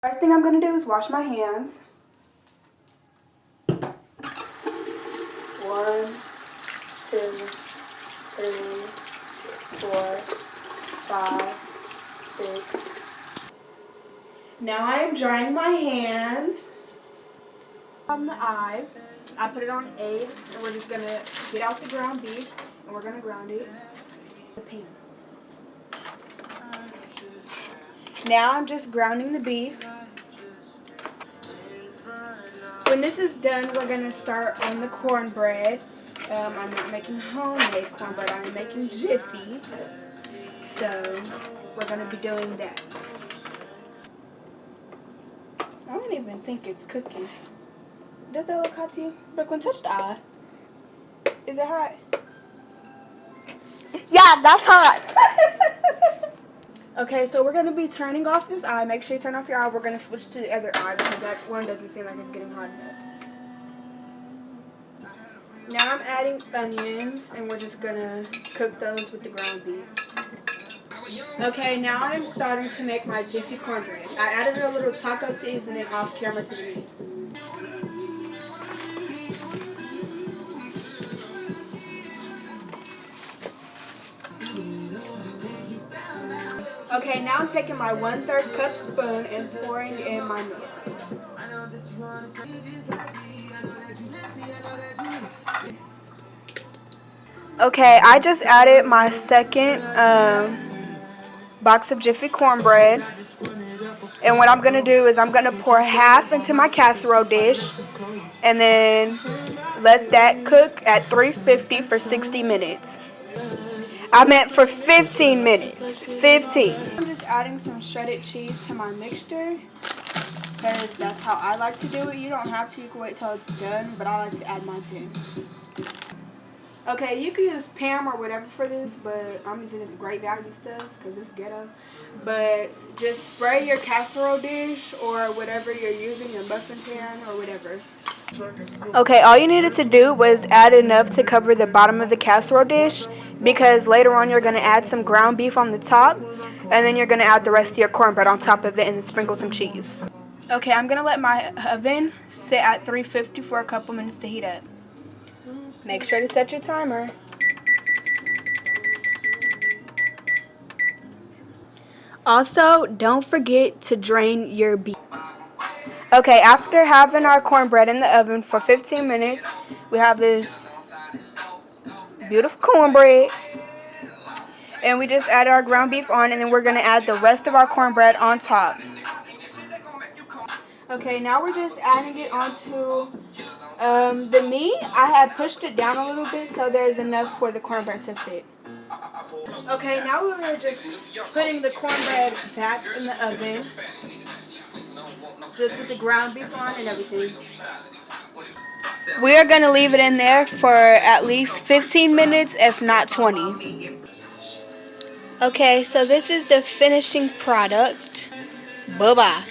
First thing I'm going to do is wash my hands. 1, 2, 3, 4, 5, 6. Now I am drying my hands on the eye. I put it on 8, and we're just going to get out the ground beef, and we're going to ground it in the pan. Now I'm just grounding the beef. When this is done, we're going to start on the cornbread. I'm not making homemade cornbread, I'm making Jiffy. So, we're going to be doing that. I don't even think it's cooking. Does that look hot to you? Brooklyn, touch the eye. Is it hot? Yeah, that's hot. Okay, so we're going to be turning off this eye. Make sure you turn off your eye. We're going to switch to the other eye because that one doesn't seem like it's getting hot enough. Now I'm adding onions, and we're just going to cook those with the ground beef. Okay, now I'm starting to make my Jiffy cornbread. I added a little taco seasoning off camera to the meat. Okay, now I'm taking my 1/3 cup spoon and pouring in my milk. Okay, I just added my second box of Jiffy cornbread. And what I'm going to do is I'm going to pour half into my casserole dish and then let that cook at 350 for 60 minutes. I meant for 15 minutes. 15. I'm just adding some shredded cheese to my mixture because that's how I like to do it. You don't have to. You can wait till it's done, but I like to add mine too. Okay, you can use Pam or whatever for this, but I'm using this Great Value stuff because it's ghetto. But just spray your casserole dish or whatever you're using, your muffin pan or whatever. Okay, all you needed to do was add enough to cover the bottom of the casserole dish because later on you're going to add some ground beef on the top and then you're going to add the rest of your cornbread on top of it and then sprinkle some cheese. Okay, I'm going to let my oven sit at 350 for a couple minutes to heat up. Make sure to set your timer. Also, don't forget to drain your beef. Okay, after having our cornbread in the oven for 15 minutes, we have this beautiful cornbread. And we just added our ground beef on, and then we're going to add the rest of our cornbread on top. Okay, now we're just adding it onto the meat. I had pushed it down a little bit so there's enough for the cornbread to fit. Okay, now we're just putting the cornbread back in the oven. Just with the ground beef on and everything. We are going to leave it in there for at least 15 minutes, if not 20. Okay, so this is the finishing product. Bye-bye.